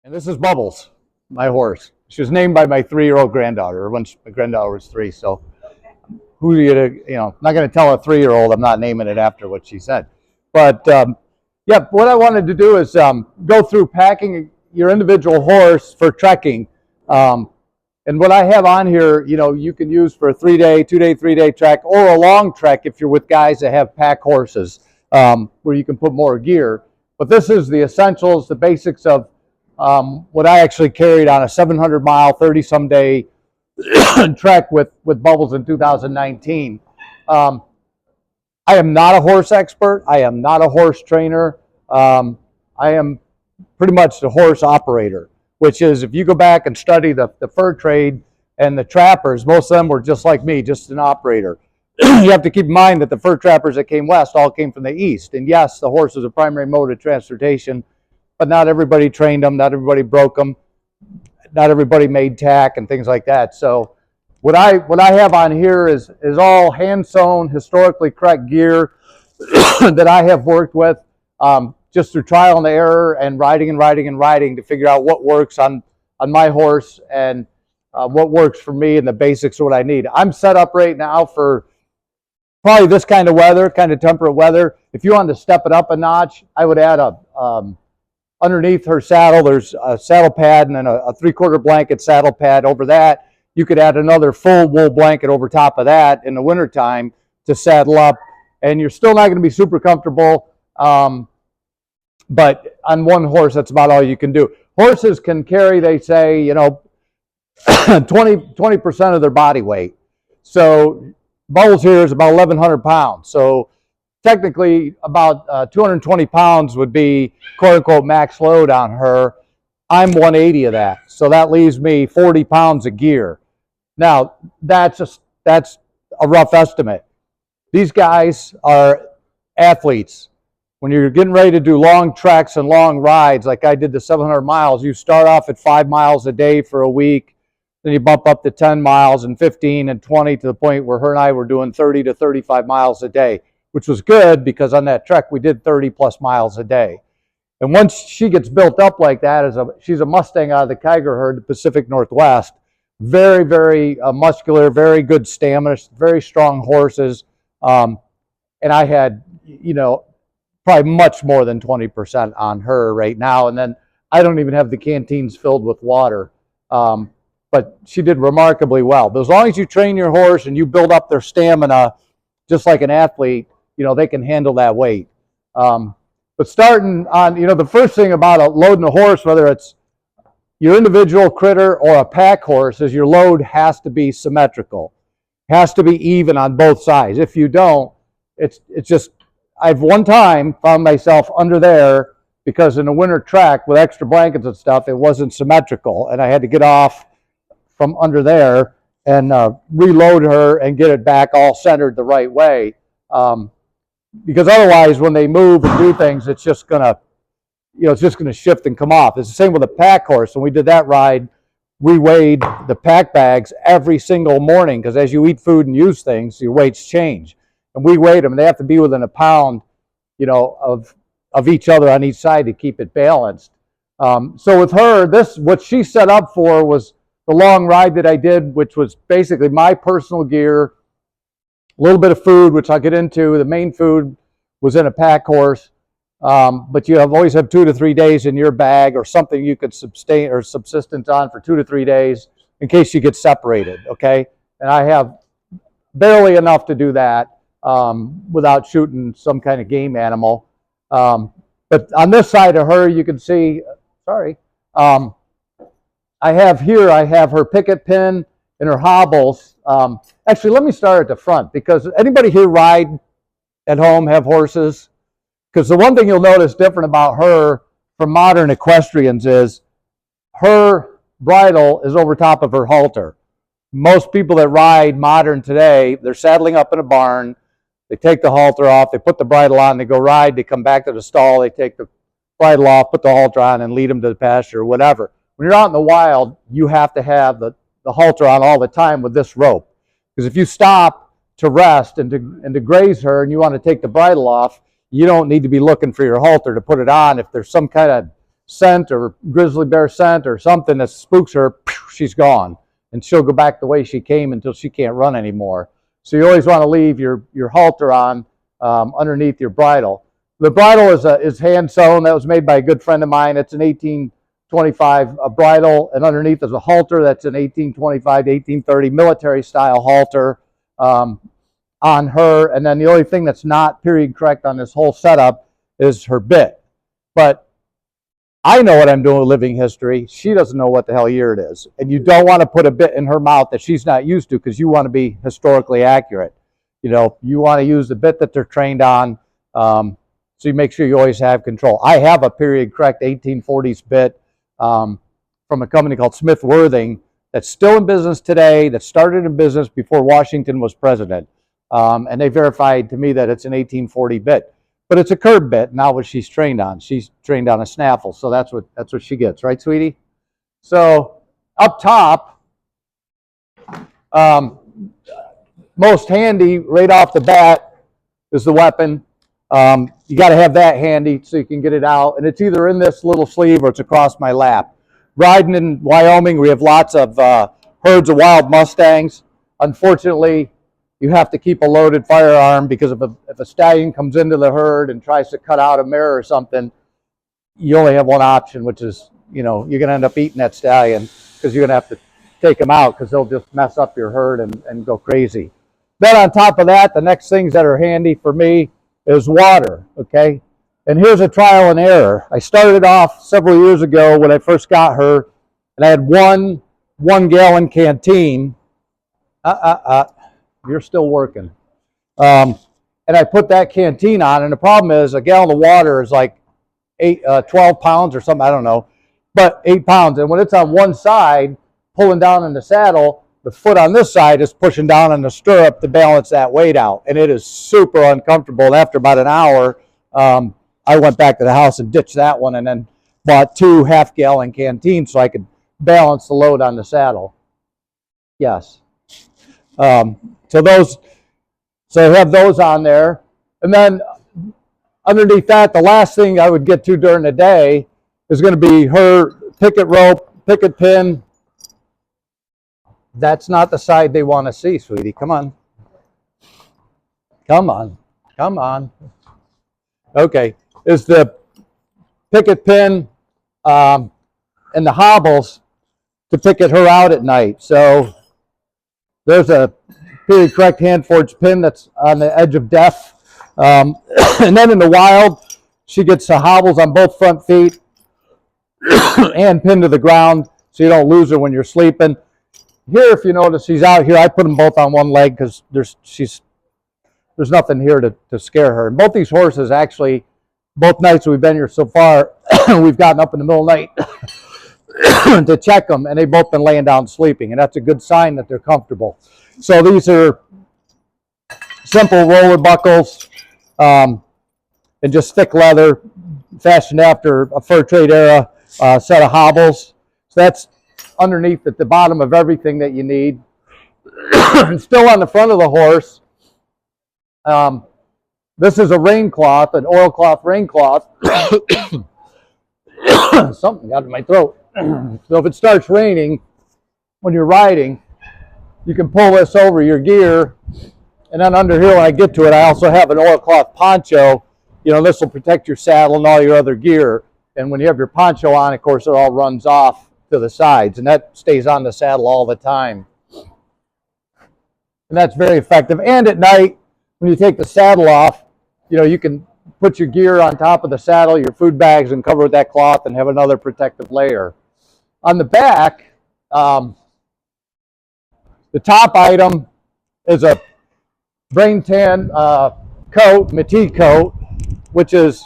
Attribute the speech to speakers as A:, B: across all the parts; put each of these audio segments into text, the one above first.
A: And this is Bubbles, my horse. She was named by my 3-year-old granddaughter, when my granddaughter was 3. So who not going to tell a 3-year-old I'm not naming it after what she said. But yeah, what I wanted to do is go through packing your individual horse for trekking. And what I have on here, you can use for a 3-day, 2-day, 3-day trek, or a long trek if you're with guys that have pack horses, where you can put more gear. But this is the essentials, the basics of what I actually carried on a 700-mile, 30-some day trek with Bubbles in 2019. I am not a horse expert. I am not a horse trainer. I am pretty much the horse operator, which is, if you go back and study the fur trade and the trappers, most of them were just like me, just an operator. You have to keep in mind that the fur trappers that came west all came from the east. And yes, the horse is a primary mode of transportation, but not everybody trained them, not everybody broke them, not everybody made tack and things like that. So what I have on here is all hand-sewn, historically correct gear that I have worked with just through trial and error and riding to figure out what works on my horse and what works for me and the basics of what I need. I'm set up right now for probably this kind of weather, kind of temperate weather. If you wanted to step it up a notch, I would add underneath her saddle, there's a saddle pad and then a 3/4 blanket saddle pad over that. You could add another full wool blanket over top of that in the wintertime to saddle up, and you're still not going to be super comfortable. But on one horse, that's about all you can do. Horses can carry, they say, 20% of their body weight. So Bubbles here is about 1,100 pounds. So technically about 220 pounds would be quote unquote max load on her. I'm 180 of that. So that leaves me 40 pounds of gear. Now that's a rough estimate. These guys are athletes. When you're getting ready to do long treks and long rides, like I did the 700 miles, you start off at 5 miles a day for a week, then you bump up to 10 miles and 15 and 20 to the point where her and I were doing 30 to 35 miles a day, which was good because on that trek we did 30 plus miles a day. And once she gets built up like that, she's a Mustang out of the Kiger herd, the Pacific Northwest. Very, very muscular, very good stamina, very strong horses. And I had, probably much more than 20% on her right now. And then I don't even have the canteens filled with water. But she did remarkably well. But as long as you train your horse and you build up their stamina, just like an athlete, they can handle that weight. But starting on, the first thing about loading a horse, whether it's your individual critter or a pack horse, is your load has to be symmetrical. Has to be even on both sides. If you don't, it's just, I've one time found myself under there because in a winter trek with extra blankets and stuff, it wasn't symmetrical. And I had to get off from under there and reload her and get it back all centered the right way. Because otherwise, when they move and do things, it's just gonna shift and come off. It's the same with a pack horse. When we did that ride, we weighed the pack bags every single morning because as you eat food and use things, your weights change. And we weighed them. They have to be within a pound, of each other on each side to keep it balanced. So with her, what she set up for was the long ride that I did, which was basically my personal gear, a little bit of food, which I'll get into. The main food was in a pack horse, but you always have 2 to 3 days in your bag or something you could sustain or subsistence on for 2 to 3 days in case you get separated, okay? And I have barely enough to do that without shooting some kind of game animal. But on this side of her, you can see, I have her picket pin and her hobbles. Actually, let me start at the front because anybody here ride at home, have horses? Because the one thing you'll notice different about her from modern equestrians is her bridle is over top of her halter. Most people that ride modern today, they're saddling up in a barn, they take the halter off, they put the bridle on, they go ride, they come back to the stall, they take the bridle off, put the halter on, and lead them to the pasture or whatever. When you're out in the wild, you have to have the halter on all the time with this rope. Because if you stop to rest and to graze her and you want to take the bridle off, you don't need to be looking for your halter to put it on if there's some kind of scent or grizzly bear scent or something that spooks her, she's gone. And she'll go back the way she came until she can't run anymore. So you always want to leave your halter on underneath your bridle. The bridle is hand sewn. That was made by a good friend of mine. It's an 1825 bridle, and underneath is a halter. That's an 1825 to 1830 military style halter on her. And then the only thing that's not period correct on this whole setup is her bit. But I know what I'm doing with living history. She doesn't know what the hell year it is. And you don't want to put a bit in her mouth that she's not used to, because you want to be historically accurate. You know, you want to use the bit that they're trained on, so you make sure you always have control. I have a period correct 1840s bit from a company called Smith Worthing that's still in business today, that started in business before Washington was president. And they verified to me that it's an 1840 bit. But it's a curb bit, not what she's trained on. She's trained on a snaffle, so that's what she gets, right, sweetie? So up top, most handy right off the bat is the weapon. You got to have that handy so you can get it out, and it's either in this little sleeve or it's across my lap. Riding in Wyoming, we have lots of herds of wild Mustangs. Unfortunately, you have to keep a loaded firearm, because if a stallion comes into the herd and tries to cut out a mirror or something, you only have one option, which is, you know, you're going to end up eating that stallion, because you're going to have to take them out, because they'll just mess up your herd and go crazy. Then on top of that, the next things that are handy for me is water, okay? And here's a trial and error. I started off several years ago when I first got her, and I had one gallon canteen. You're still working. And I put that canteen on, and the problem is a gallon of water is like 12 pounds or something, I don't know, but 8 pounds. And when it's on one side, pulling down in the saddle, the foot on this side is pushing down on the stirrup to balance that weight out. And it is super uncomfortable. And after about an hour, I went back to the house and ditched that one, and then bought 2 half-gallon canteens so I could balance the load on the saddle. Yes. So I have those on there. And then underneath that, the last thing I would get to during the day is going to be her picket rope, picket pin. That's not the side they want to see, sweetie. Come on. Come on. Come on. Okay. Is the picket pin and the hobbles to picket her out at night. So there's a period correct hand forged pin that's on the edge of death. And then in the wild, she gets the hobbles on both front feet and pinned to the ground so you don't lose her when you're sleeping. Here, if you notice, she's out here. I put them both on one leg because there's nothing here to scare her. And both these horses, actually, both nights we've been here so far, we've gotten up in the middle of the night to check them, and they've both been laying down sleeping, and that's a good sign that they're comfortable. So these are simple roller buckles and just thick leather, fashioned after a fur trade era set of hobbles. So that's underneath at the bottom of everything that you need. And still on the front of the horse, this is a rain cloth, an oilcloth rain cloth. Something got in my throat. So if it starts raining when you're riding, you can pull this over your gear. And then under here, when I get to it, I also have an oilcloth poncho. You know, this will protect your saddle and all your other gear. And when you have your poncho on, of course, it all runs off to the sides, and that stays on the saddle all the time. And that's very effective. And at night, when you take the saddle off, you know, you can put your gear on top of the saddle, your food bags, and cover with that cloth and have another protective layer. On the back, the top item is a brain tan coat, Métis coat, which is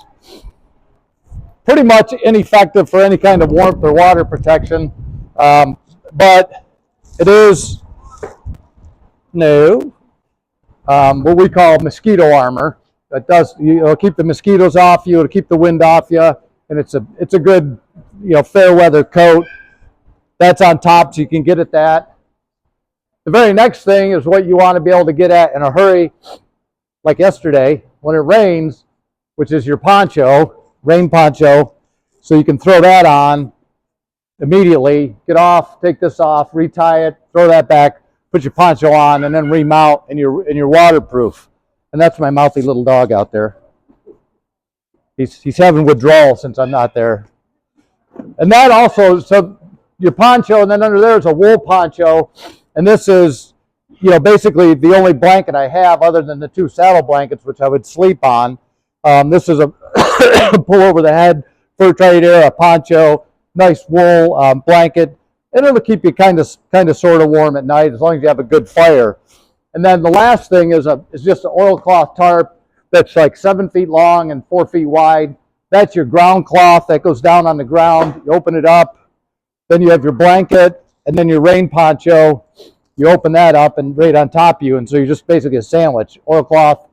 A: pretty much ineffective for any kind of warmth or water protection, but it is what we call mosquito armor. That does, it'll keep the mosquitoes off you, it'll keep the wind off you, and it's a good, you know, fair weather coat. That's on top, so you can get at that. The very next thing is what you want to be able to get at in a hurry, like yesterday when it rains, which is your poncho, rain poncho. So you can throw that on immediately, get off, take this off, retie it, throw that back, put your poncho on, and then remount, and you're waterproof. And that's my mouthy little dog out there. He's having withdrawal since I'm not there. And that also, so your poncho, and then under there is a wool poncho, and this is, you know, basically the only blanket I have other than the 2 saddle blankets, which I would sleep on. This is a pull over the head, fur trade a poncho, nice wool blanket, and it'll keep you kind of sort of warm at night as long as you have a good fire. And then the last thing is just an oilcloth tarp that's like 7 feet long and 4 feet wide. That's your ground cloth that goes down on the ground. You open it up, then you have your blanket, and then your rain poncho. You open that up and right on top of you, and so you're just basically a sandwich. Oilcloth,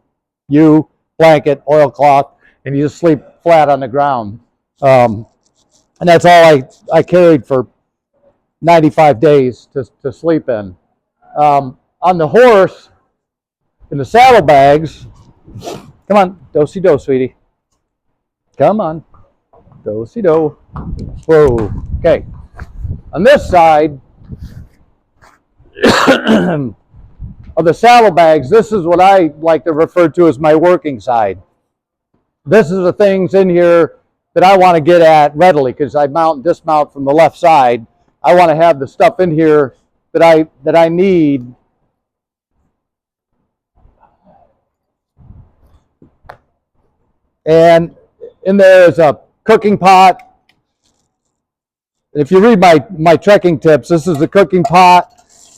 A: you, blanket, oilcloth, and you just sleep flat on the ground. And that's all I carried for 95 days to sleep in. On the horse, in the saddlebags, come on, do-si-do, sweetie. Come on, do-si-do. Whoa, okay. On this side of the saddlebags, this is what I like to refer to as my working side. This is the things in here that I want to get at readily because I mount and dismount from the left side. I want to have the stuff in here that I need. And in there is a cooking pot. If you read my trekking tips, this is a cooking pot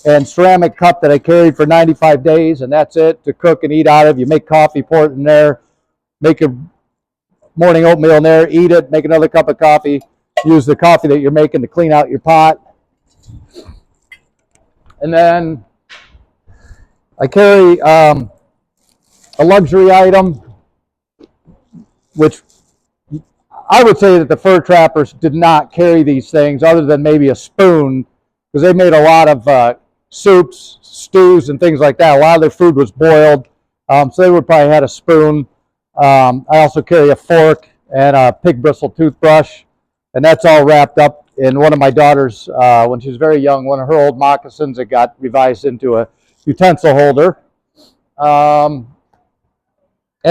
A: and ceramic cup that I carried for 95 days, and that's it to cook and eat out of. You make coffee, pour it in there, make your morning oatmeal in there, eat it, make another cup of coffee, use the coffee that you're making to clean out your pot. And then I carry a luxury item, which I would say that the fur trappers did not carry these things other than maybe a spoon, because they made a lot of soups, stews, and things like that. A lot of their food was boiled, so they would probably had a spoon. I also carry a fork and a pig bristle toothbrush, and that's all wrapped up in one of my daughters, when she was very young, one of her old moccasins that got revised into a utensil holder. And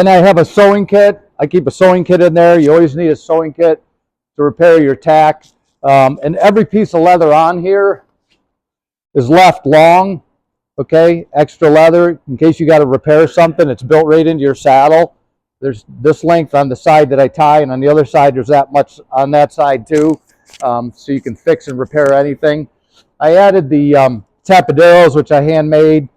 A: I have a sewing kit. I keep a sewing kit in there. You always need a sewing kit to repair your tack. And every piece of leather on here is left long, okay? Extra leather in case you got to repair something. It's built right into your saddle. There's this length on the side that I tie, and on the other side there's that much on that side too, so you can fix and repair anything. I added the tapaderos, which I handmade.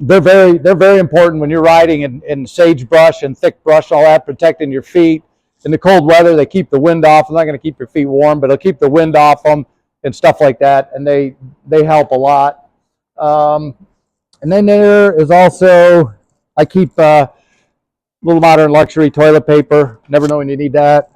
A: They're very important when you're riding in sagebrush and thick brush, all that, protecting your feet. In the cold weather, they keep the wind off. They're not going to keep your feet warm, but they'll keep the wind off them and stuff like that, and they help a lot. And then there is also, I keep little modern luxury toilet paper. Never know when you need that.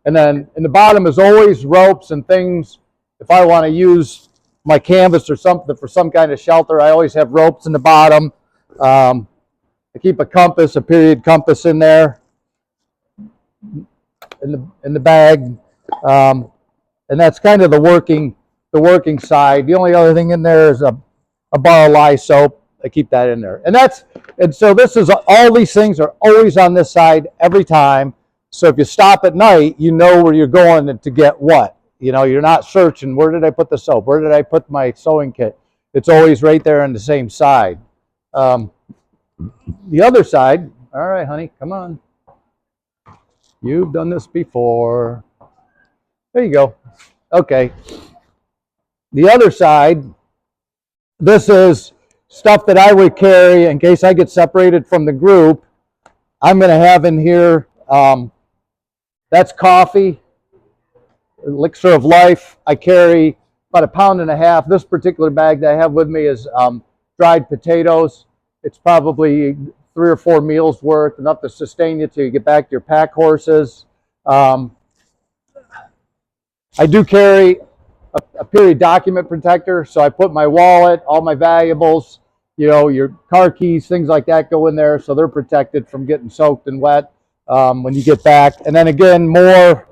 A: And then in the bottom is always ropes and things. If I want to use my canvas or something for some kind of shelter, I always have ropes in the bottom. I keep a compass, a period compass in there, in the bag. And that's kind of the working side. The only other thing in there is a bar of lye soap. I keep that in there. And so this is, all these things are always on this side every time. So if you stop at night, you know where you're going and to get what. You know, you're not searching, where did I put the soap? Where did I put my sewing kit? It's always right there on the same side. The other side, all right, honey, come on. You've done this before. There you go. Okay. The other side, this is stuff that I would carry in case I get separated from the group. I'm going to have in here, that's coffee, elixir of life. I carry about 1.5 pounds. This particular bag that I have with me is dried potatoes. It's probably 3 or 4 meals worth, enough to sustain you till you get back to your pack horses. I do carry a period document protector, so I put my wallet, all my valuables, you know, your car keys, things like that go in there, so they're protected from getting soaked and wet. when you get back. And then again, more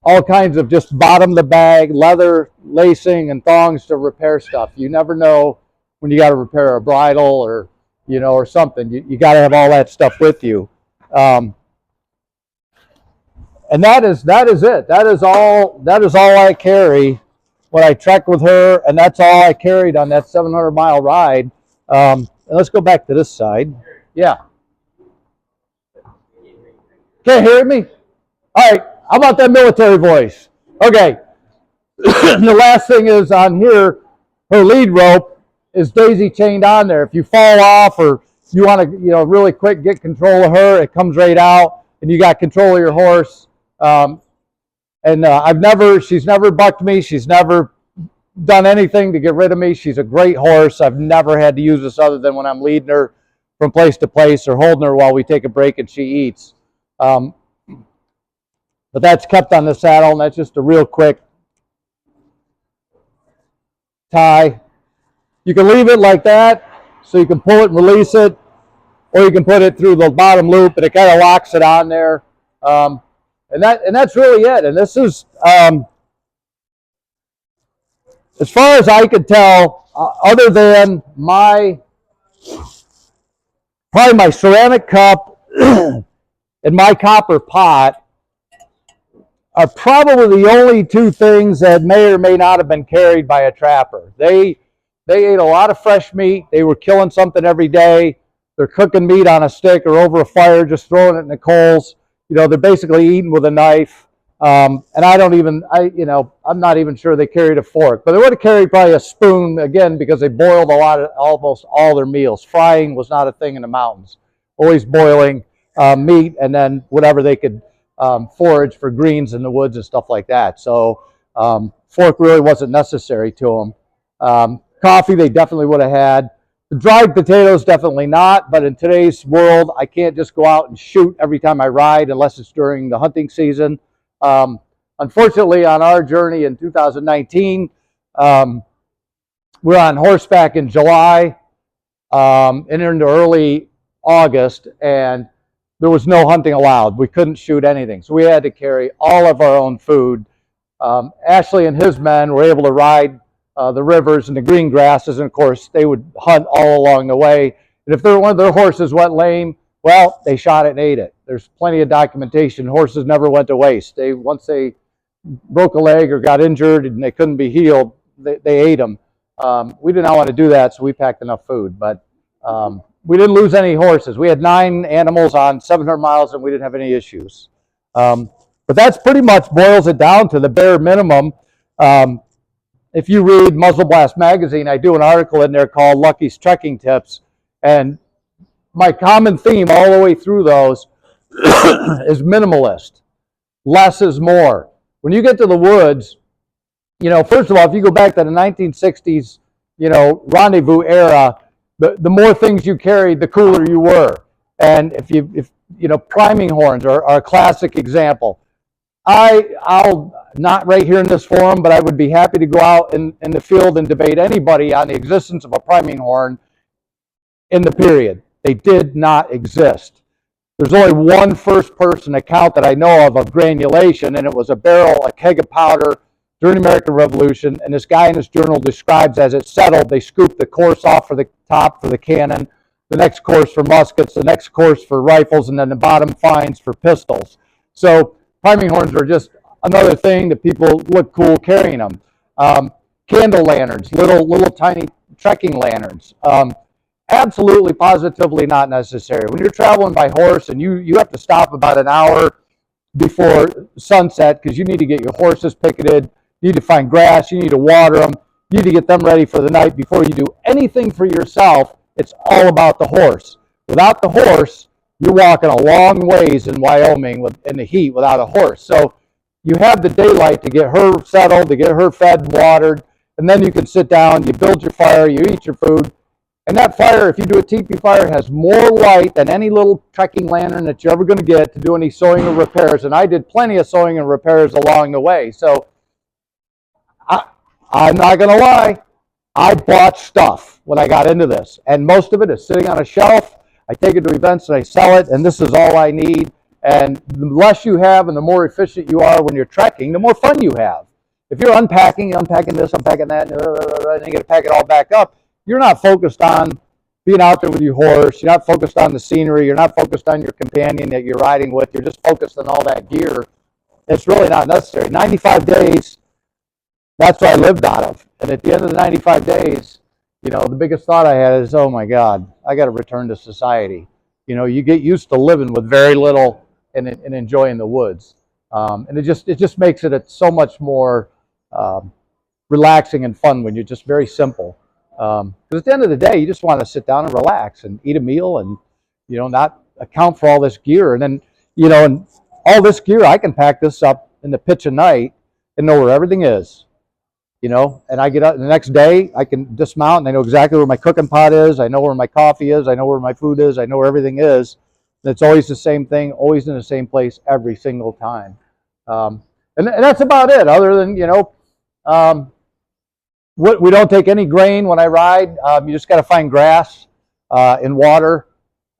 A: all kinds of just bottom of the bag, leather lacing and thongs to repair stuff. You never know when you got to repair a bridle or, or something. You got to have all that stuff with you. And that is it. That is all I carry when I trek with her, and that's all I carried on that 700-mile ride. And let's go back to this side. Yeah. Can't hear me? All right. How about that military voice? Okay. The last thing is on here, her lead rope is daisy chained on there. If you fall off or you want to, really quick get control of her, it comes right out, and you got control of your horse. She's never bucked me. She's never done anything to get rid of me. She's a great horse. I've never had to use this other than when I'm leading her from place to place or holding her while we take a break and she eats. But that's kept on the saddle, and that's just a real quick tie. You can leave it like that, so you can pull it and release it, or you can put it through the bottom loop, and it kind of locks it on there. And that's really it. And this is, as far as I could tell, other than probably my ceramic cup and my copper pot, are probably the only two things that may or may not have been carried by a trapper. They ate a lot of fresh meat. They were killing something every day. They're cooking meat on a stick or over a fire, just throwing it in the coals. They're basically eating with a knife. And I'm not even sure they carried a fork, but they would have carried probably a spoon, again, because they boiled almost all their meals. Frying was not a thing in the mountains. Always boiling meat, and then whatever they could forage for greens in the woods and stuff like that. So fork really wasn't necessary to them. Coffee they definitely would have had. The dried potatoes definitely not, but in today's world, I can't just go out and shoot every time I ride unless it's during the hunting season. Unfortunately, on our journey in 2019, we're on horseback in July and into early August, and there was no hunting allowed. We couldn't shoot anything, so we had to carry all of our own food. Ashley and his men were able to ride the rivers and the green grasses, and of course they would hunt all along the way. And if one of their horses went lame, well, they shot it and ate it. There's plenty of documentation. Horses never went to waste. Once they broke a leg or got injured and they couldn't be healed, they ate them. We did not want to do that, so we packed enough food. But we didn't lose any horses. We had 9 animals on 700 miles, and we didn't have any issues. But that's pretty much boils it down to the bare minimum. If you read Muzzle Blast Magazine, I do an article in there called Lucky's Trekking Tips, and my common theme all the way through those is minimalist. Less is more. When you get to the woods, first of all, if you go back to the 1960s, rendezvous era, the more things you carried, the cooler you were. And if priming horns are a classic example. I'll not right here in this forum, but I would be happy to go out in the field and debate anybody on the existence of a priming horn in the period. They did not exist. There's only one first-person account that I know of granulation, and it was a keg of powder during the American Revolution, and this guy in his journal describes as it settled, they scooped the course off for the top for the cannon, the next course for muskets, the next course for rifles, and then the bottom fines for pistols. So priming horns are just another thing that people look cool carrying them. Candle lanterns, little tiny trekking lanterns. Absolutely, positively not necessary. When you're traveling by horse and you have to stop about an hour before sunset because you need to get your horses picketed, you need to find grass, you need to water them, you need to get them ready for the night before you do anything for yourself. It's all about the horse. Without the horse, you're walking a long ways in Wyoming in the heat without a horse. So you have the daylight to get her settled, to get her fed and watered, and then you can sit down, you build your fire, you eat your food. And that fire, if you do a teepee fire, has more light than any little trekking lantern that you're ever going to get to do any sewing or repairs. And I did plenty of sewing and repairs along the way. So I'm not going to lie. I bought stuff when I got into this. And most of it is sitting on a shelf. I take it to events and I sell it, and this is all I need. And the less you have and the more efficient you are when you're trekking, the more fun you have. If you're unpacking this, unpacking that, and you got to pack it all back up, you're not focused on being out there with your horse. You're not focused on the scenery. You're not focused on your companion that you're riding with. You're just focused on all that gear. It's really not necessary. 95 days, that's what I lived out of. And at the end of the 95 days, you know, the biggest thought I had is, oh my God, I got to return to society. You know, you get used to living with very little and enjoying the woods. And it just makes it so much more relaxing and fun when you're just very simple. Because at the end of the day, you just want to sit down and relax and eat a meal and, you know, not account for all this gear. And then, you know, and all this gear, I can pack this up in the pitch of night and know where everything is, you know, and I get up the next day, I can dismount and I know exactly where my cooking pot is. I know where my coffee is. I know where my food is. I know where everything is. And it's always the same thing, always in the same place every single time. And that's about it, other than, you know, we don't take any grain when I ride. You just got to find grass and water.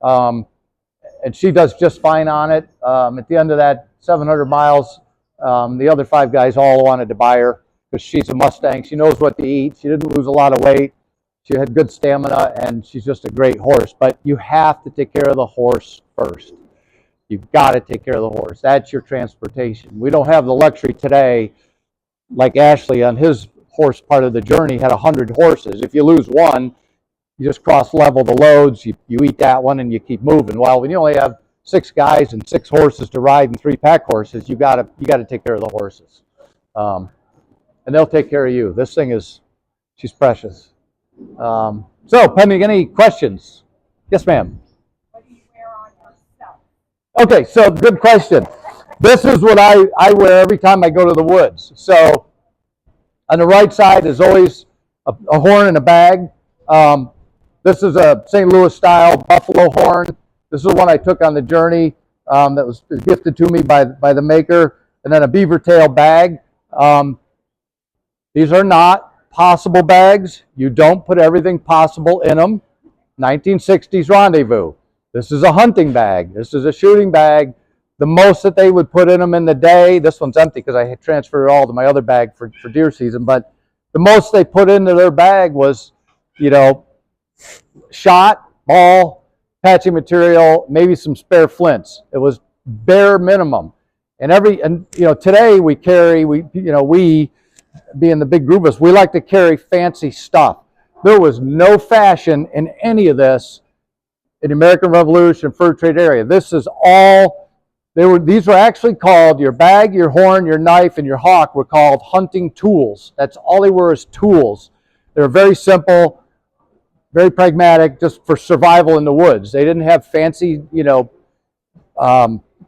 A: And she does just fine on it. At the end of that 700 miles, the other 5 guys all wanted to buy her because she's a Mustang. She knows what to eat. She didn't lose a lot of weight. She had good stamina, and she's just a great horse. But you have to take care of the horse first. You've got to take care of the horse. That's your transportation. We don't have the luxury today, like Ashley on his horse part of the journey had 100 horses. If you lose one, you just cross level the loads, you eat that one, and you keep moving. Well, when you only have 6 guys and 6 horses to ride and 3 pack horses, you got to take care of the horses, and they'll take care of you. This thing she's precious. So, pending any questions? Yes, ma'am.
B: What do you wear on yourself?
A: Okay, so good question. This is what I wear every time I go to the woods. So, on the right side is always a horn and a bag. This is a St. Louis style buffalo horn. This is one I took on the journey that was gifted to me by the maker. And then a beaver tail bag. These are not possible bags. You don't put everything possible in them. 1960s Rendezvous. This is a hunting bag. This is a shooting bag. The most that they would put in them in the day, this one's empty because I had transferred it all to my other bag for deer season, but the most they put into their bag was, you know, shot, ball, patching material, maybe some spare flints. It was bare minimum. And you know, today we being the big group of us, we like to carry fancy stuff. There was no fashion in any of this in the American Revolution fur trade area. This is all, these were actually called, your bag, your horn, your knife, and your hawk were called hunting tools. That's all they were, is tools. They were very simple, very pragmatic, just for survival in the woods. They didn't have fancy, you know,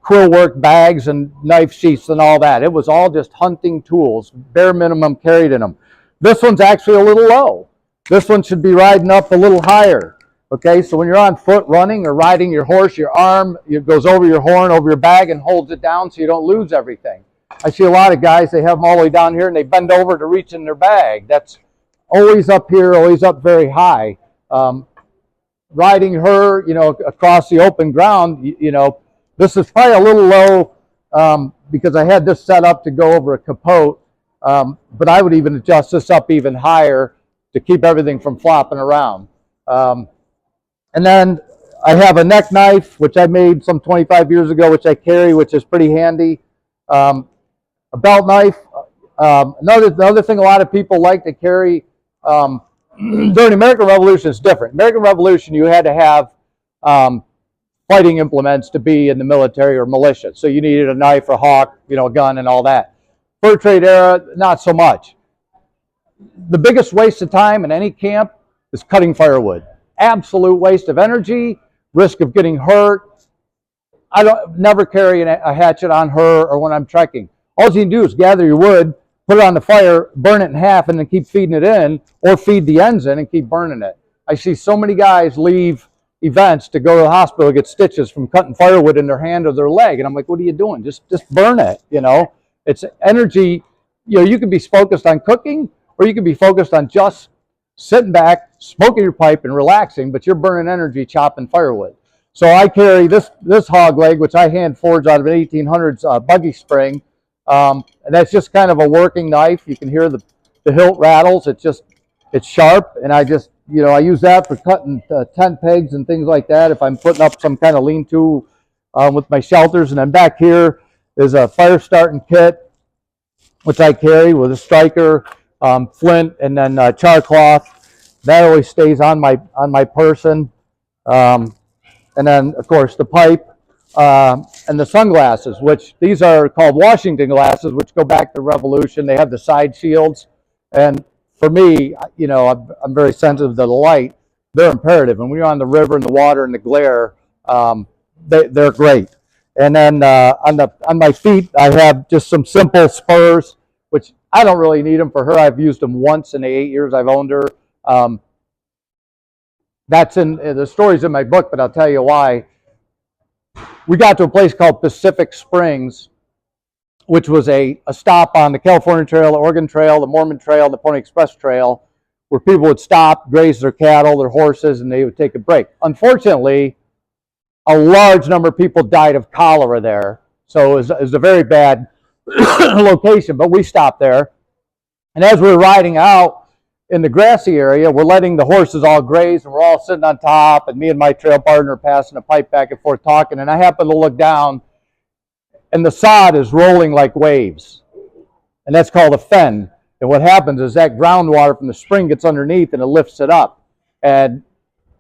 A: quill work bags and knife sheaths and all that. It was all just hunting tools, bare minimum carried in them. This one's actually a little low. This one should be riding up a little higher. Okay, so when you're on foot running or riding your horse, your arm goes over your horn, over your bag, and holds it down so you don't lose everything. I see a lot of guys, they have them all the way down here and they bend over to reach in their bag. That's always up here, always up very high. Riding her, you know, across the open ground, you know, this is probably a little low because I had this set up to go over a capote, but I would even adjust this up even higher to keep everything from flopping around. And then I have a neck knife, which I made some 25 years ago, which I carry, which is pretty handy. A belt knife. Another thing a lot of people like to carry during the American Revolution is different. American Revolution, you had to have fighting implements to be in the military or militia. So you needed a knife, a hawk, you know, a gun, and all that. Fur trade era, not so much. The biggest waste of time in any camp is cutting firewood. Absolute waste of energy, risk of getting hurt. I don't never carry a hatchet on her or when I'm trekking. All you can do is gather your wood, put it on the fire, burn it in half, and then keep feeding it in, or feed the ends in and keep burning it. I see so many guys leave events to go to the hospital to get stitches from cutting firewood in their hand or their leg, and I'm like, what are you doing? Just burn it, you know? It's energy. You know, you can be focused on cooking, or you can be focused on just sitting back, smoking your pipe and relaxing, but you're burning energy chopping firewood. So I carry this hog leg, which I hand forged out of an 1800s buggy spring, and that's just kind of a working knife. You can hear the hilt rattles. It's sharp, and I just I use that for cutting tent pegs and things like that. If I'm putting up some kind of lean-to with my shelters, and then back here is a fire starting kit, which I carry with a striker, flint, and then char cloth. That always stays on my person. And then, of course, the pipe and the sunglasses, which these are called Washington glasses, which go back to Revolution. They have the side shields. And for me, I'm very sensitive to the light. They're imperative. And when you're on the river and the water and the glare, they're great. And then on my feet, I have just some simple spurs, which I don't really need them for her. I've used them once in the 8 years I've owned her. That's in the story's in my book, but I'll tell you why. We got to a place called Pacific Springs, which was a stop on the California Trail, the Oregon Trail, the Mormon Trail, the Pony Express Trail, where people would stop, graze their cattle, their horses, and they would take a break. Unfortunately, a large number of people died of cholera there, so it was a very bad location, but we stopped there. And as we were riding out in the grassy area, we're letting the horses all graze, and we're all sitting on top, and me and my trail partner passing a pipe back and forth talking, and I happen to look down, and the sod is rolling like waves, and that's called a fen. And what happens is that groundwater from the spring gets underneath, and it lifts it up. And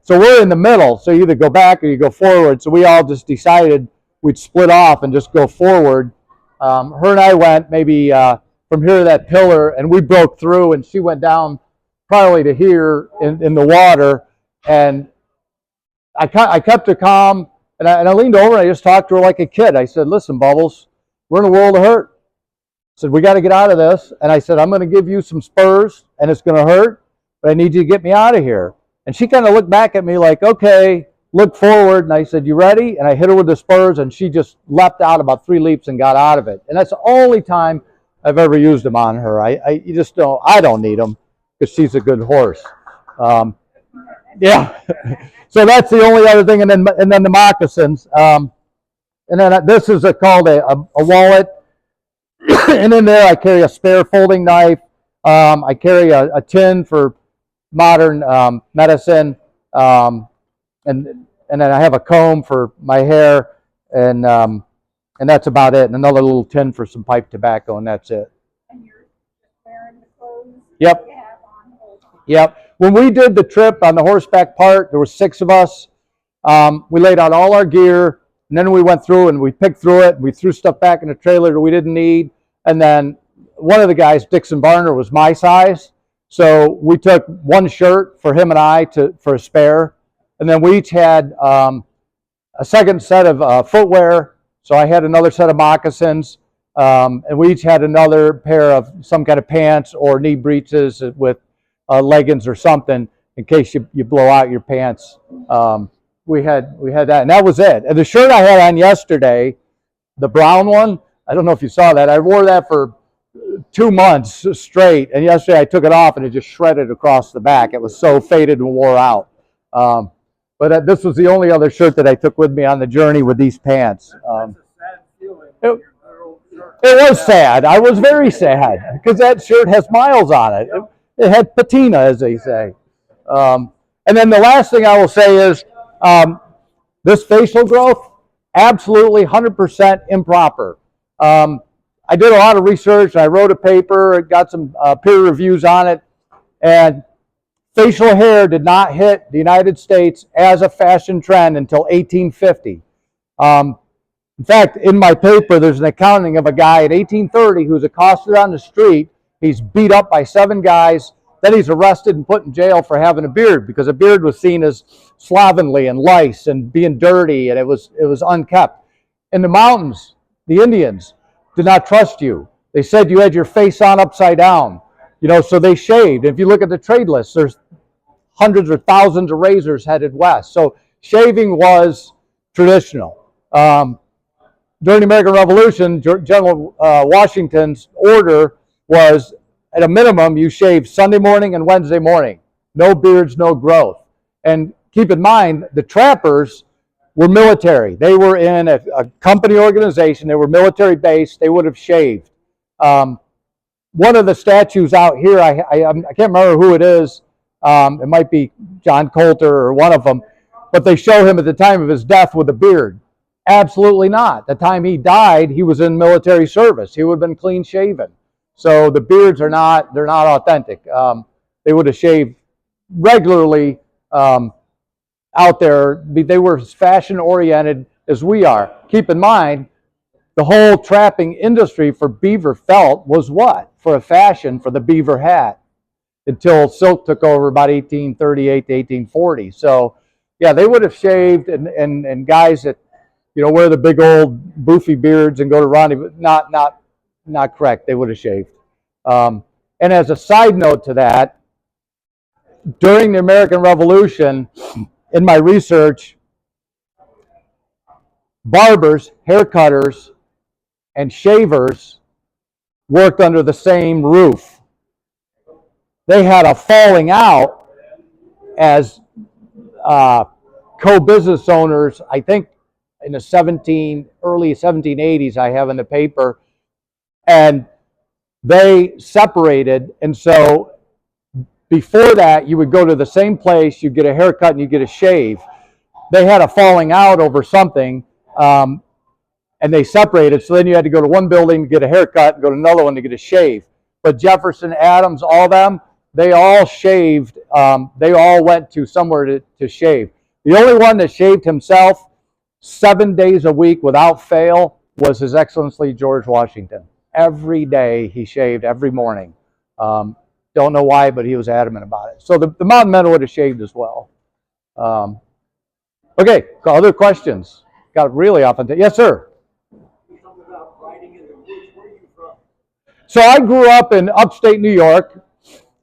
A: so we're in the middle, so you either go back or you go forward, so we all just decided we'd split off and just go forward. Her and I went maybe from here to that pillar, and we broke through, and she went down probably to here in the water, and I kept her calm, and I leaned over and I just talked to her like a kid. I said, listen, Bubbles, we're in a world of hurt. I said, we got to get out of this. And I said, I'm going to give you some spurs, and it's going to hurt, but I need you to get me out of here. And she kind of looked back at me like, okay, look forward. And I said, you ready? And I hit her with the spurs, and she just leapt out about 3 leaps and got out of it. And that's the only time I've ever used them on her. You just don't, I don't need them, because she's a good horse. Yeah. So that's the only other thing. And then the moccasins. And then this is called a wallet. And in there I carry a spare folding knife. I carry a tin for modern medicine. And then I have a comb for my hair. And that's about it. And another little tin for some pipe tobacco, and that's it.
B: And you're wearing the clothes
A: Yep.
B: you have on hold.
A: Yep. When we did the trip on the horseback part, there were 6 of us. We laid out all our gear, and then we went through and we picked through it. And we threw stuff back in the trailer that we didn't need. And then one of the guys, Dixon Barner, was my size. So we took one shirt for him and I for a spare. And then we each had a second set of footwear. So I had another set of moccasins. And we each had another pair of some kind of pants or knee breeches with leggings or something in case you blow out your pants. We had that, and that was it. And the shirt I had on yesterday, the brown one, I don't know if you saw that. I wore that for 2 months straight, and yesterday I took it off and it just shredded across the back. It was so faded and wore out. But this was the only other shirt that I took with me on the journey with these pants.
C: That's a sad feeling.
A: It was sad. I was very sad because that shirt has miles on it. It had patina, as they say. And then the last thing I will say is this facial growth, absolutely 100% improper. I did a lot of research, and I wrote a paper, got some peer reviews on it, and facial hair did not hit the United States as a fashion trend until 1850. In fact, in my paper, there's an accounting of a guy in 1830 who's accosted on the street. He's beat up by 7 guys. Then he's arrested and put in jail for having a beard, because a beard was seen as slovenly and lice and being dirty, and it was unkept. In the mountains, the Indians did not trust you. They said you had your face on upside down, so they shaved. If you look at the trade list, there's hundreds or thousands of razors headed west. So shaving was traditional. During the American Revolution, General Washington's order was, at a minimum, you shave Sunday morning and Wednesday morning. No beards, no growth. And keep in mind, the trappers were military. They were in a company organization. They were military based. They would have shaved. One of the statues out here, I can't remember who it is. It might be John Coulter or one of them, but they show him at the time of his death with a beard. Absolutely not. The time he died, he was in military service. He would have been clean shaven. So the beards they're not authentic. They would have shaved regularly out there. They were as fashion oriented as we are. Keep in mind, the whole trapping industry for beaver felt was what? For a fashion for the beaver hat, until silk took over about 1838 to 1840. So yeah, they would have shaved, and guys that wear the big old boofy beards and go to rendezvous, not correct. They would have shaved. And as a side note to that, during the American Revolution, in my research, barbers, haircutters, and shavers worked under the same roof. They had a falling out as co-business owners, I think in the early 1780s, I have in the paper, and they separated. And so before that, you would go to the same place, you get a haircut and you get a shave. They had a falling out over something, and they separated. So then you had to go to one building to get a haircut and go to another one to get a shave. But Jefferson, Adams, all them, they all shaved. They all went to somewhere to shave. The only one that shaved himself 7 days a week without fail was His Excellency George Washington. Every day he shaved, every morning. Don't know why, but he was adamant about it. So the mountain men would have shaved as well. Okay, other questions? Got really off into. Yes, sir.
C: About riding in the woods. Where are you from?
A: So I grew up in upstate New York,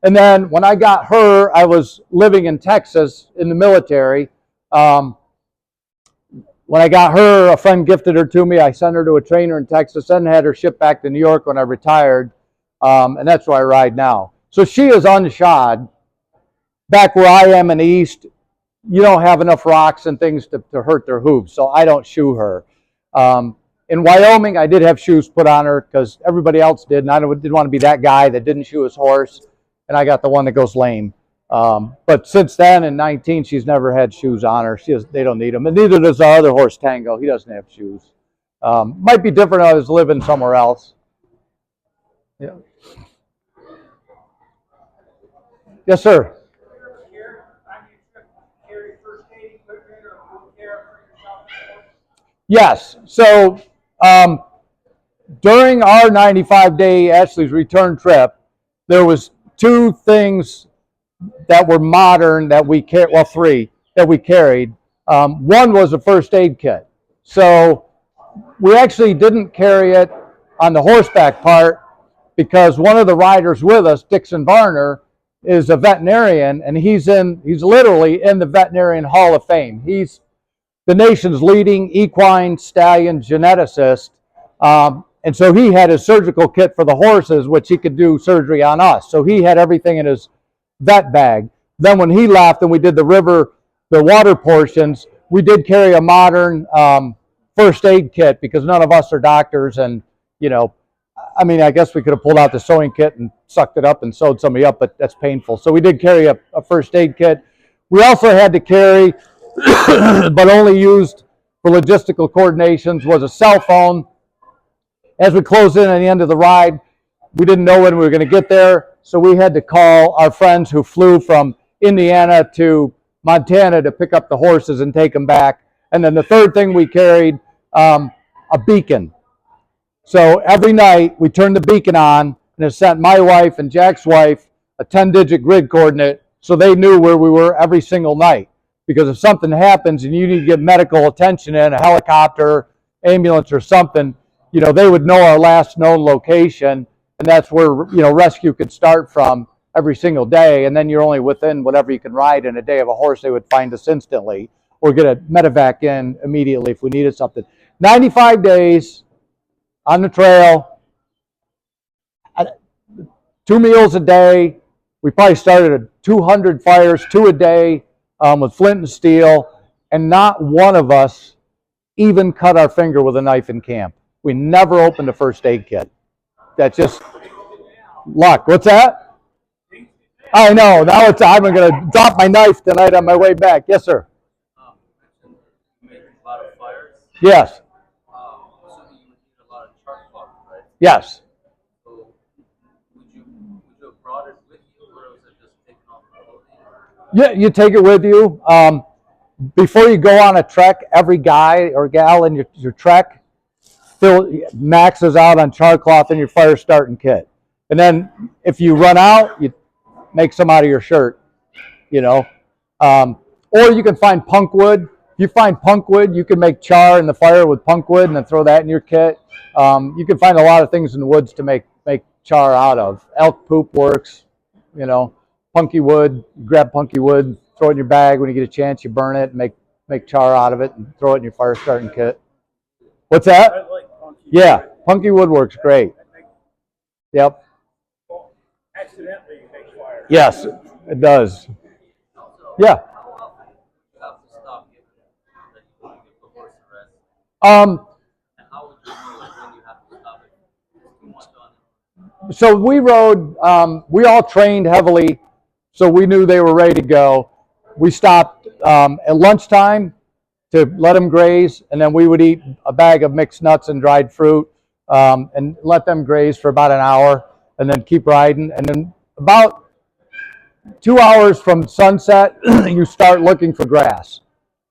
A: and then when I got her, I was living in Texas in the military. When I got her, a friend gifted her to me. I sent her to a trainer in Texas, then had her shipped back to New York when I retired, and that's where I ride now. So she is unshod. Back where I am in the East, you don't have enough rocks and things to hurt their hooves, so I don't shoe her. In Wyoming, I did have shoes put on her because everybody else did, and I didn't want to be that guy that didn't shoe his horse, and I got the one that goes lame. But since then, in 19, she's never had shoes on her. They don't need them, and neither does our other horse, Tango. He doesn't have shoes. Might be different if I was living somewhere else. Yeah. Yes, sir. Yes. So during our 95-day Ashley's return trip, there was two things that were modern that we carried. Well, three that we carried. One was a first aid kit. So we actually didn't carry it on the horseback part because one of the riders with us, Dixon Varner, is a veterinarian, and he's literally in the Veterinarian Hall of Fame. He's the nation's leading equine stallion geneticist, and so he had his surgical kit for the horses, which he could do surgery on us. So he had everything in his vet bag. Then when he left and we did the water portions, we did carry a modern first aid kit because none of us are doctors, and I guess we could have pulled out the sewing kit and sucked it up and sewed somebody up, but that's painful. So we did carry a first aid kit. We also had to carry, but only used for logistical coordinations, was a cell phone. As we closed in at the end of the ride, we didn't know when we were going to get there, so we had to call our friends who flew from Indiana to Montana to pick up the horses and take them back. And then the third thing we carried, a beacon. So every night we turned the beacon on, and it sent my wife and Jack's wife a 10-digit grid coordinate so they knew where we were every single night. Because if something happens and you need to get medical attention in, a helicopter, ambulance, or something, they would know our last known location, and that's where rescue could start from every single day. And then you're only within whatever you can ride in a day of a horse. They would find us instantly, or get a medevac in immediately if we needed something. 95 days on the trail, 2 meals a day. We probably started at 200 fires, 2 a day, with flint and steel. and not one of us even cut our finger with a knife in camp. We never opened a first aid kit. That's just luck. What's that? I know. Now I'm going to drop my knife tonight on my way back. Yes, sir.
C: You make a lot of fires.
A: Yes.
C: Assuming you would need a lot of charcoal, right?
A: Yes.
C: So would you have brought it with you, or was it just taken off the clothing?
A: Yeah, you take it with you. Before you go on a trek, every guy or gal in your trek maxes out on char cloth in your fire starting kit. And then if you run out, you make some out of your shirt, you know. Or you can find punk wood. If you find punk wood, you can make char in the fire with punk wood and then throw that in your kit. You can find a lot of things in the woods to make char out of. Elk poop works, you know. Punky wood, grab punky wood, throw it in your bag. When you get a chance, you burn it, and make char out of it, and throw it in your fire starting kit. What's that?
D: I like punky.
A: Yeah, punky wood works great. Yep.
D: Well, accidentally makes fire.
A: Yes, it does. Yeah.
C: How often do you have to stop given that you want to give the horse a rest? And how would you know when you have to stop it? It's too much on it.
A: So we rode, we all trained heavily, so we knew they were ready to go. We stopped at lunchtime to let them graze, and then we would eat a bag of mixed nuts and dried fruit and let them graze for about an hour, and then keep riding. And then about 2 hours from sunset, you start looking for grass.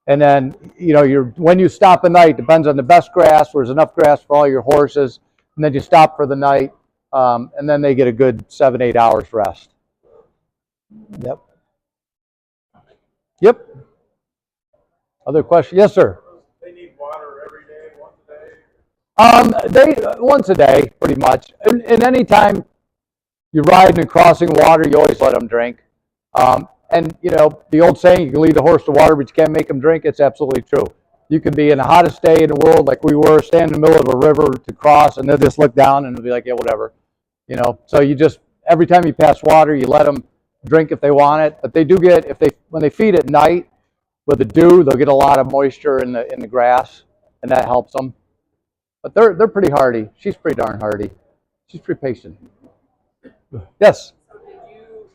A: And then, you know, when you stop at night, depends on the best grass, where there's enough grass for all your horses, and then you stop for the night, and then they get a good 7-8 hours rest. Yep. Yep. Other question? Yes, sir.
D: They need water every day, once a day.
A: Once a day, pretty much. And any time you're riding and crossing water, you always let them drink. And you know the old saying, you can lead the horse to water, but you can't make them drink. It's absolutely true. You can be in the hottest day in the world, like we were, stand in the middle of a river to cross, and they'll just look down and they'll be like, yeah, whatever. You know. So you just every time you pass water, you let them drink if they want it. But they do get when they feed at night with the dew, they'll get a lot of moisture in the grass, and that helps them. But they're pretty hardy. She's pretty darn hardy. She's pretty patient. Yes.
B: So did you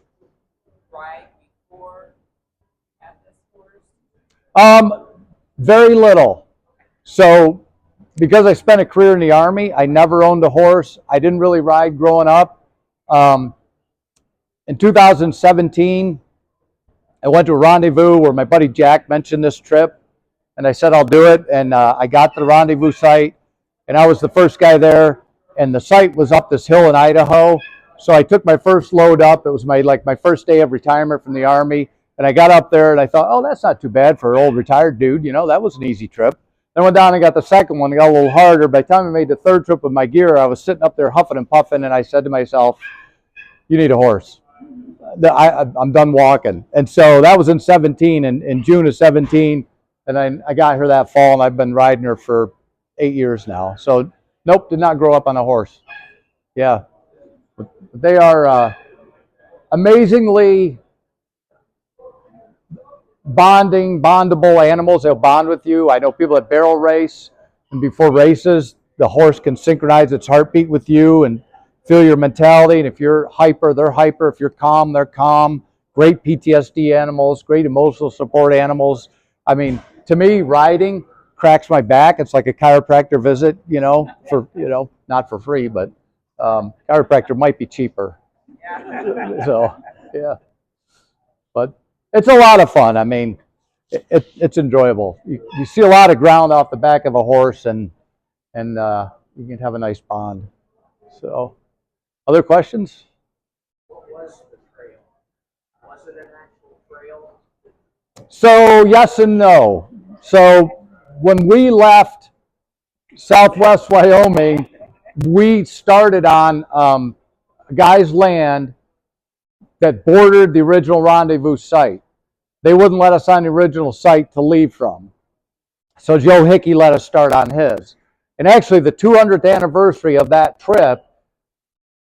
B: ride before you had this horse?
A: Very little. So because I spent a career in the Army, I never owned a horse. I didn't really ride growing up. In 2017, I went to a rendezvous where my buddy Jack mentioned this trip, and I said I'll do it. And I got to the rendezvous site, and I was the first guy there. And the site was up this hill in Idaho. So I took my first load up. It was my first day of retirement from the Army. And I got up there and I thought, oh, that's not too bad for an old retired dude. You know, that was an easy trip. Then I went down and got the second one. It got a little harder. By the time I made the third trip with my gear, I was sitting up there huffing and puffing. And I said to myself, you need a horse. I'm done walking. And so that was in 17, and in June of 17. And I got her that fall, and I've been riding her for 8 years now. So nope, did not grow up on a horse. Yeah. But they are amazingly bondable animals. They'll bond with you. I know people that barrel race, and before races, the horse can synchronize its heartbeat with you and feel your mentality. And if you're hyper, they're hyper. If you're calm, they're calm. Great PTSD animals, great emotional support animals. I mean, to me, riding cracks my back. It's like a chiropractor visit, not for free, but chiropractor might be cheaper. So, yeah. But it's a lot of fun. I mean, it's enjoyable. You see a lot of ground off the back of a horse, and you can have a nice bond. So, other questions?
C: What was the trail? Was it an actual trail?
A: So, yes and no. So, when we left Southwest Wyoming, we started on a guy's land that bordered the original rendezvous site. They wouldn't let us on the original site to leave from. So Joe Hickey let us start on his. And actually the 200th anniversary of that trip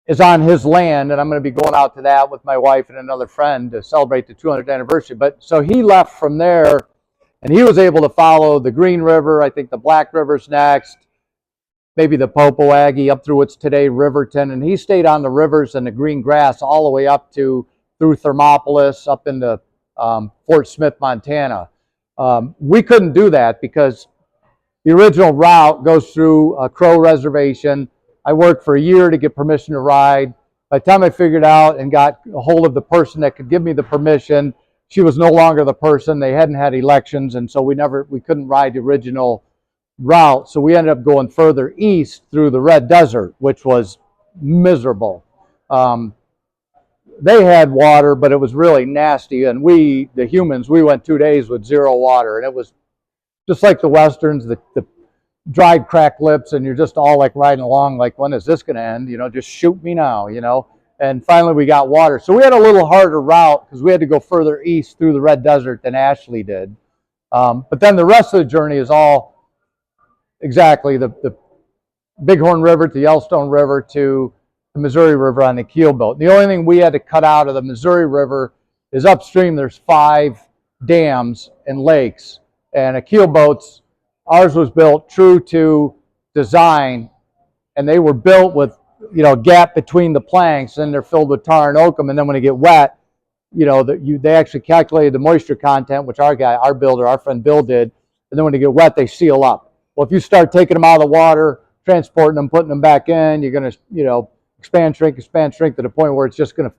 A: is on his land, and I'm going to be going out to that with my wife and another friend to celebrate the 200th anniversary. But so he left from there, And he was able to follow the Green River, I think the Black River's next, maybe the Popoaggie up through what's today Riverton. And he stayed on the rivers and the green grass all the way up to through Thermopolis up into Fort Smith, Montana. We couldn't do that because the original route goes through a Crow Reservation. I worked for a year to get permission to ride. By the time I figured out and got a hold of the person that could give me the permission, she was no longer the person. They hadn't had elections, and so we couldn't ride the original route. So we ended up going further east through the Red Desert, which was miserable. They had water, but it was really nasty. And we, the humans, we went 2 days with zero water, and it was just like the Westerns, the dried cracked lips, and you're just all like riding along like, when is this going to end? Just shoot me now, And finally we got water. So we had a little harder route because we had to go further east through the Red Desert than Ashley did. But then the rest of the journey is all exactly the Bighorn River to Yellowstone River to the Missouri River on the keelboat. The only thing we had to cut out of the Missouri River is upstream there's 5 dams and lakes. And a keelboat's, ours was built true to design, and they were built with, a gap between the planks, and they're filled with tar and oakum, and then when they get wet, they actually calculated the moisture content, which our builder, our friend Bill did, and then when they get wet, they seal up. Well, if you start taking them out of the water, transporting them, putting them back in, you're going to, expand, shrink to the point where it's just going to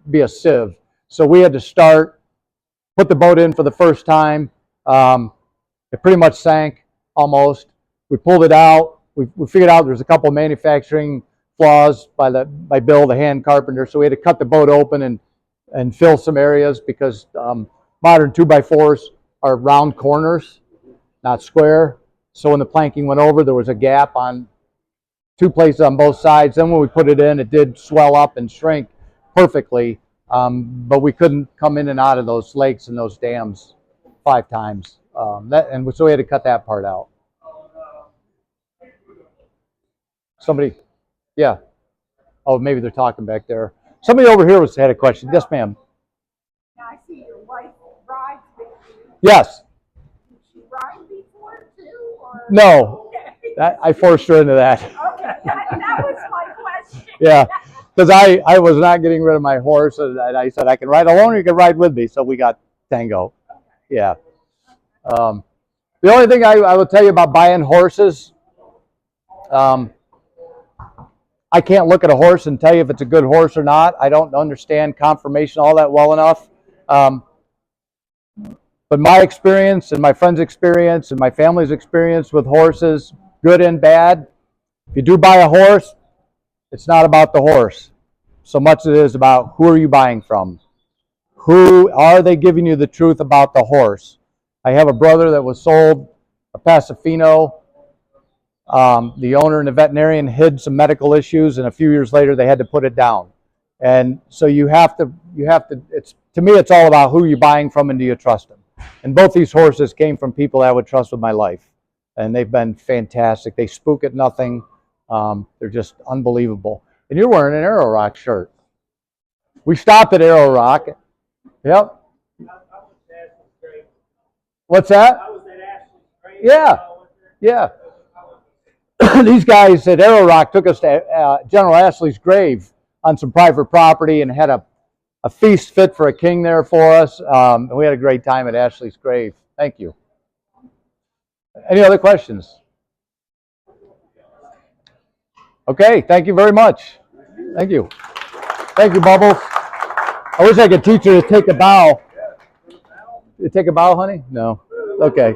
A: be a sieve. So we had to put the boat in for the first time. It pretty much sank almost. We pulled it out. We figured out there's a couple of manufacturing flaws by Bill, the hand carpenter. So we had to cut the boat open and fill some areas because modern 2x4s are round corners, not square. So when the planking went over, there was a gap on 2 places on both sides. Then when we put it in, it did swell up and shrink perfectly. But we couldn't come in and out of those lakes and those dams 5 times. So we had to cut that part out. Somebody, yeah. Oh, maybe they're talking back there. Somebody over here had a question. Yes, ma'am.
B: Now I see your wife rides with you.
A: Yes.
B: Did she ride before too? Or?
A: No. I forced her into that.
B: Okay, that was my question.
A: Yeah, because I was not getting rid of my horse, and I said, I can ride alone or you can ride with me. So we got Tango. Yeah. The only thing I will tell you about buying horses, I can't look at a horse and tell you if it's a good horse or not. I don't understand conformation all that well enough. But my experience and my friend's experience and my family's experience with horses, good and bad, if you do buy a horse, it's not about the horse so much as it is about who are you buying from. Who are they giving you the truth about the horse? I have a brother that was sold a Pasifino. The owner and the veterinarian hid some medical issues, and a few years later they had to put it down. And so you have to, to me it's all about who you're buying from and do you trust them. And both these horses came from people I would trust with my life. And they've been fantastic. They spook at nothing. They're just unbelievable. And you're wearing an Arrow Rock shirt. We stopped at Arrow Rock. Yep. What's that? Yeah. Yeah. These guys at Arrow Rock took us to General Ashley's grave on some private property and had a feast fit for a king there for us. And we had a great time at Ashley's grave. Thank you. Any other questions? Okay, thank you very much. Thank you. Thank you, Bubbles. I wish I could teach her to take a bow. You take a bow, honey? No. Okay.